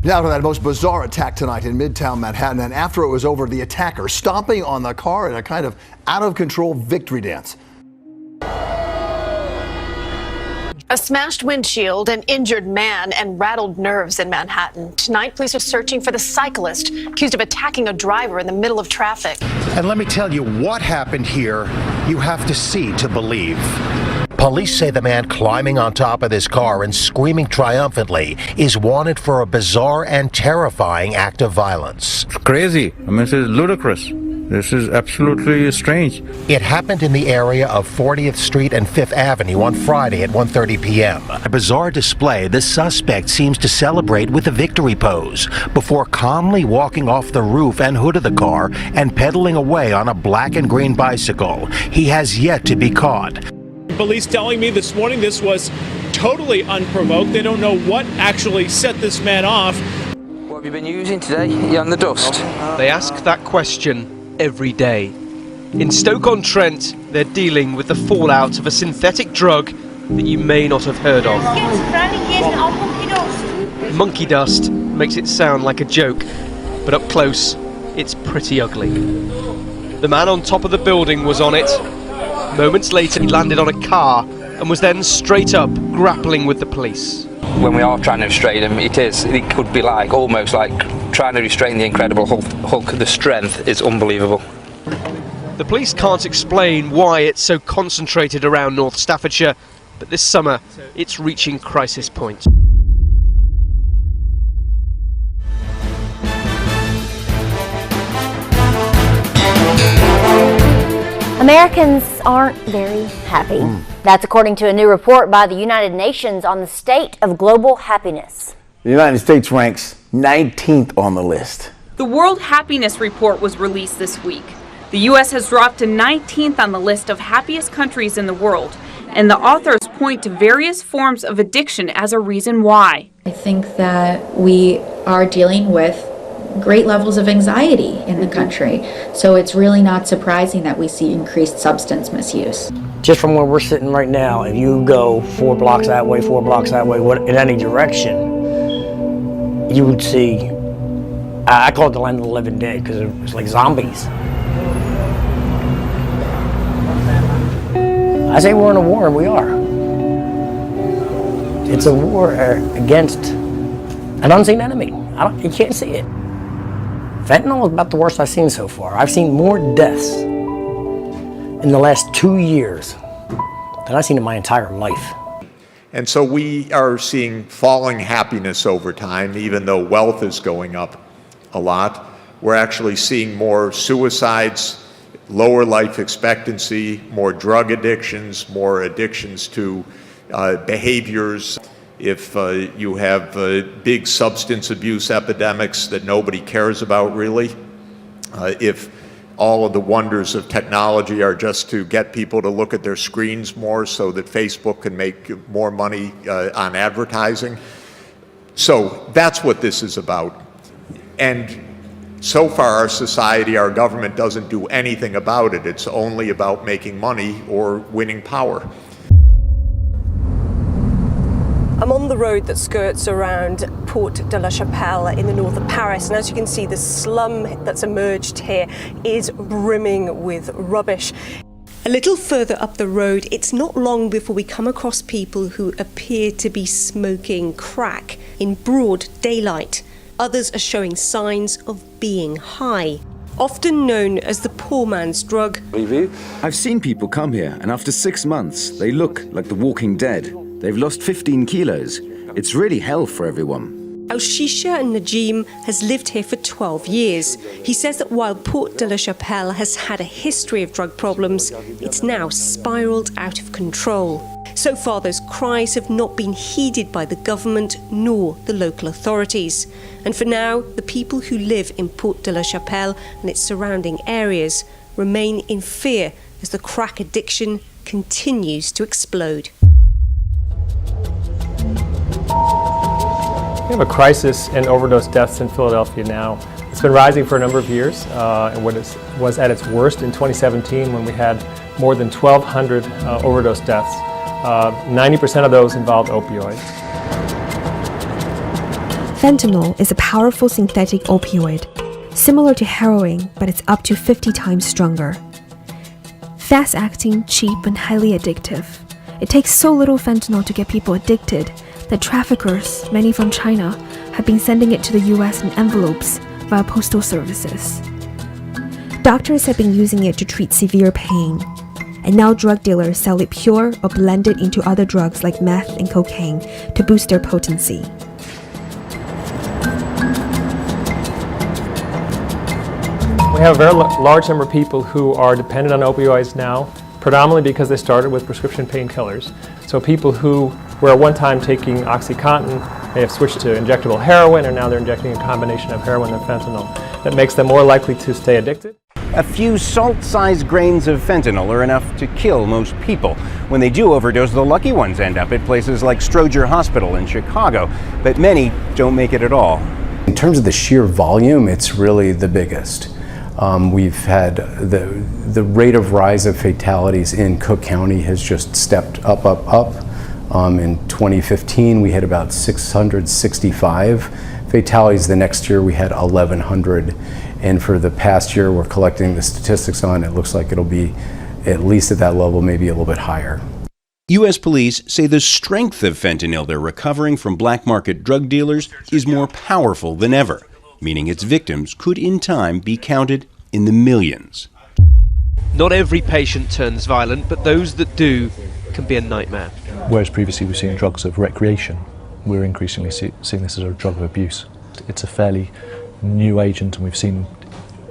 Now to that most bizarre attack tonight in Midtown Manhattan, and after it was over, the attacker stomping on the car in a kind of out-of-control victory dance. A smashed windshield, an injured man, and rattled nerves in Manhattan. Tonight, police are searching for the cyclist accused of attacking a driver in the middle of traffic. And let me tell you what happened here. You have to see to believe. Police say the man climbing on top of this car and screaming triumphantly is wanted for a bizarre and terrifying act of violence. It's crazy. I mean, this is ludicrous. This is absolutely strange. It happened in the area of 40th Street and 5th Avenue on Friday at 1:30 p.m. A bizarre display, the suspect seems to celebrate with a victory pose before calmly walking off the roof and hood of the car and pedaling away on a black and green bicycle. He has yet to be caught. Police telling me this morning this was totally unprovoked. They don't know what actually set this man off. What have you been using today? You're on the dust. They ask that question every day. In Stoke-on-Trent, they're dealing with the fallout of a synthetic drug that you may not have heard of. Monkey dust makes it sound like a joke, but up close, it's pretty ugly. The man on top of the building was on it. Moments later, he landed on a car and was then straight up grappling with the police. When we are trying to restrain him, it could be like almost like trying to restrain the Incredible Hulk. The strength is unbelievable. The police can't explain why it's so concentrated around North Staffordshire, but this summer it's reaching crisis point. Americans aren't very happy. That's according to a new report by the United Nations on the state of global happiness. The United States ranks 19th on the list. The World Happiness Report was released this week. The U.S. has dropped to 19th on the list of happiest countries in the world, and the authors point to various forms of addiction as a reason why. I think that we are dealing with great levels of anxiety in the country, so it's really not surprising that we see increased substance misuse. Just from where we're sitting right now, if you go 4 blocks that way, 4 blocks that way, in any direction, you would see, I call it the land of the living dead, because it was like zombies. I say we're in a war, and we are. It's a war against an unseen enemy. You can't see it. Fentanyl is about the worst I've seen so far. I've seen more deaths in the last 2 years than I've seen in my entire life. And so we are seeing falling happiness over time, even though wealth is going up a lot. We're actually seeing more suicides, lower life expectancy, more drug addictions, more addictions to behaviors. If you have big substance abuse epidemics that nobody cares about really, if all of the wonders of technology are just to get people to look at their screens more so that Facebook can make more money on advertising. So that's what this is about. And so far our society, our government doesn't do anything about it. It's only about making money or winning power. I'm on the road that skirts around Porte de la Chapelle in the north of Paris, and as you can see, the slum that's emerged here is brimming with rubbish. A little further up the road, it's not long before we come across people who appear to be smoking crack in broad daylight. Others are showing signs of being high, often known as the poor man's drug. I've seen people come here, and after 6 months, they look like the walking dead. They've lost 15 kilos. It's really hell for everyone. Al-Shisha Najim has lived here for 12 years. He says that while Porte de la Chapelle has had a history of drug problems, it's now spiralled out of control. So far, those cries have not been heeded by the government nor the local authorities. And for now, the people who live in Porte de la Chapelle and its surrounding areas remain in fear as the crack addiction continues to explode. We have a crisis in overdose deaths in Philadelphia now. It's been rising for a number of years, and was at its worst in 2017 when we had more than 1,200 overdose deaths. 90% of those involved opioids. Fentanyl is a powerful synthetic opioid, similar to heroin, but it's up to 50 times stronger. Fast-acting, cheap, and highly addictive. It takes so little fentanyl to get people addicted that traffickers, many from China, have been sending it to the US in envelopes via postal services. Doctors have been using it to treat severe pain, and now drug dealers sell it pure or blended into other drugs like meth and cocaine to boost their potency. We have a very large number of people who are dependent on opioids now, predominantly because they started with prescription painkillers. So people who were at one time taking OxyContin may have switched to injectable heroin, and now they're injecting a combination of heroin and fentanyl. That makes them more likely to stay addicted. A few salt-sized grains of fentanyl are enough to kill most people. When they do overdose, the lucky ones end up at places like Stroger Hospital in Chicago, but many don't make it at all. In terms of the sheer volume, it's really the biggest. We've had the rate of rise of fatalities in Cook County has just stepped up. In 2015, we had about 665 fatalities. The next year, we had 1,100. And for the past year, we're collecting the statistics on. It looks like it'll be at least at that level, maybe a little bit higher. U.S. police say the strength of fentanyl they're recovering from black market drug dealers is more powerful than ever, meaning its victims could in time be counted in the millions. Not every patient turns violent, but those that do can be a nightmare. Whereas previously we've seen drugs of recreation, we're increasingly seeing this as a drug of abuse. It's a fairly new agent, and we've seen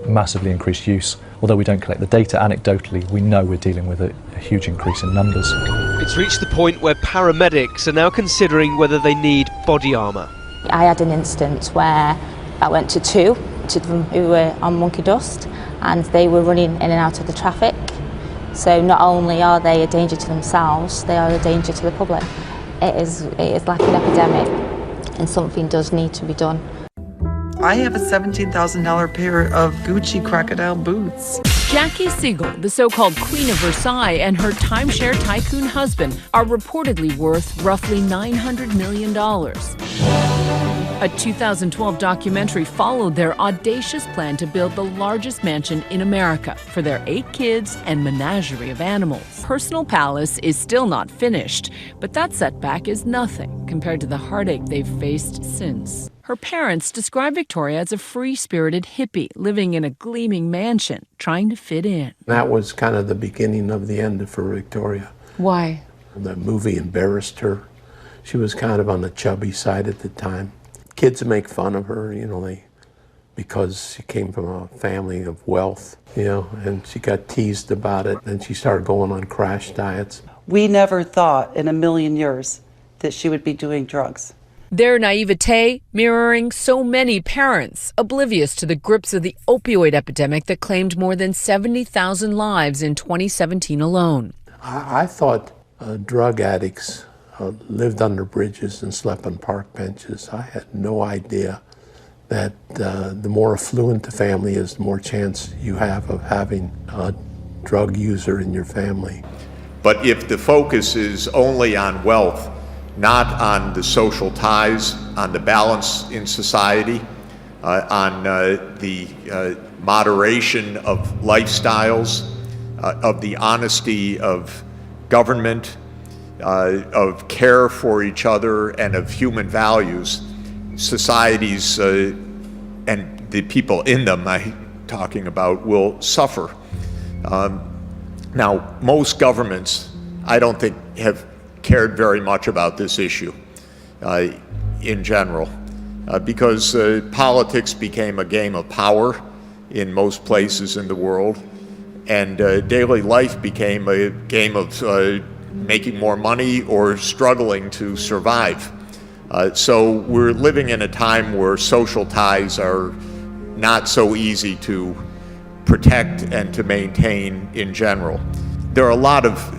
massively increased use. Although we don't collect the data anecdotally, we know we're dealing with a huge increase in numbers. It's reached the point where paramedics are now considering whether they need body armour. I had an instance where I went to two of them who were on monkey dust, and they were running in and out of the traffic. So not only are they a danger to themselves, they are a danger to the public. It is like an epidemic, and something does need to be done. I have a $17,000 pair of Gucci crocodile boots. Jackie Siegel, the so-called Queen of Versailles, and her timeshare tycoon husband are reportedly worth roughly $900 million. A 2012 documentary followed their audacious plan to build the largest mansion in America for their 8 kids and menagerie of animals. Personal Palace is still not finished, but that setback is nothing compared to the heartache they've faced since. Her parents describe Victoria as a free-spirited hippie living in a gleaming mansion, trying to fit in. That was kind of the beginning of the end for Victoria. Why? The movie embarrassed her. She was kind of on the chubby side at the time. Kids make fun of her, because she came from a family of wealth, and she got teased about it, and she started going on crash diets. We never thought in a million years that she would be doing drugs. Their naivete mirroring so many parents, oblivious to the grips of the opioid epidemic that claimed more than 70,000 lives in 2017 alone. I thought drug addicts lived under bridges and slept on park benches. I had no idea that the more affluent the family is, the more chance you have of having a drug user in your family. But if the focus is only on wealth, not on the social ties, on the balance in society, on the moderation of lifestyles, of the honesty of government, of care for each other, and of human values, societies and the people in them I'm talking about will suffer. Now, most governments, I don't think, have cared very much about this issue in general, because politics became a game of power in most places in the world, and daily life became a game of making more money or struggling to survive. So we're living in a time where social ties are not so easy to protect and to maintain in general. There are a lot of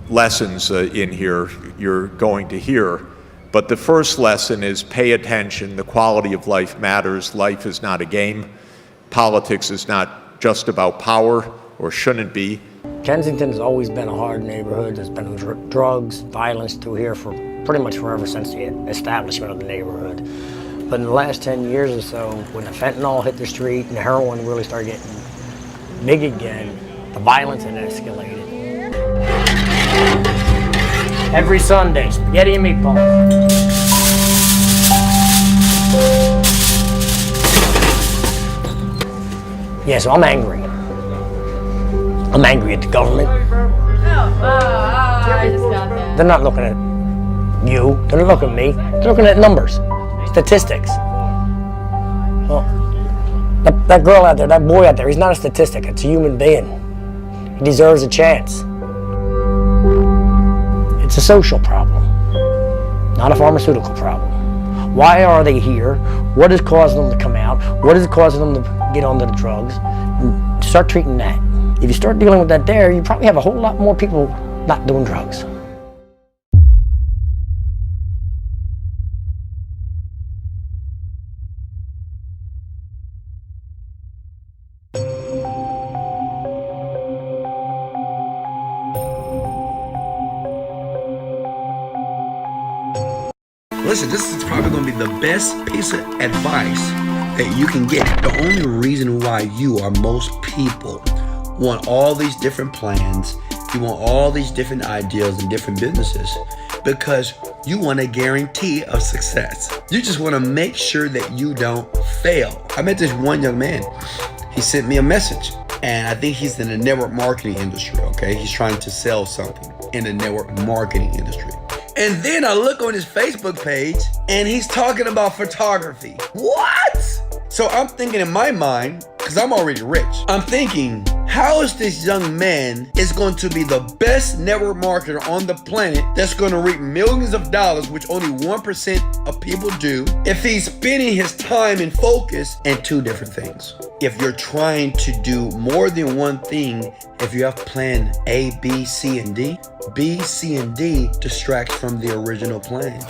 lessons in here you're going to hear, but the first lesson is pay attention. The quality of life matters. Life is not a game. Politics is not just about power, or shouldn't be. Kensington has always been a hard neighborhood. There's been drugs, violence through here for pretty much forever since the establishment of the neighborhood. But in the last 10 years or so, when the fentanyl hit the street and the heroin really started getting big again, the violence had escalated. Every Sunday, spaghetti and meatballs. Yeah, so I'm angry. I'm angry at the government. I just got that. They're not looking at you. They're not looking at me. They're looking at numbers, statistics. Well, that girl out there, that boy out there, he's not a statistic. It's a human being. He deserves a chance. It's a social problem, not a pharmaceutical problem. Why are they here? What is causing them to come out? What is causing them to get onto the drugs? Start treating that. If you start dealing with that there, you probably have a whole lot more people not doing drugs. Listen, this is probably going to be the best piece of advice that you can get. The only reason why most people want all these different plans, you want all these different ideas and different businesses, because you want a guarantee of success. You just want to make sure that you don't fail. I met this one young man. He sent me a message, and I think he's in the network marketing industry, okay? He's trying to sell something in the network marketing industry. And then I look on his Facebook page and he's talking about photography. What? So I'm thinking in my mind, because I'm already rich, I'm thinking, how is this young man is going to be the best network marketer on the planet that's going to reap millions of dollars, which only 1% of people do, if he's spending his time and focus in two different things? If you're trying to do more than one thing, if you have plan A, B, C, and D, B, C, and D distract from the original plan.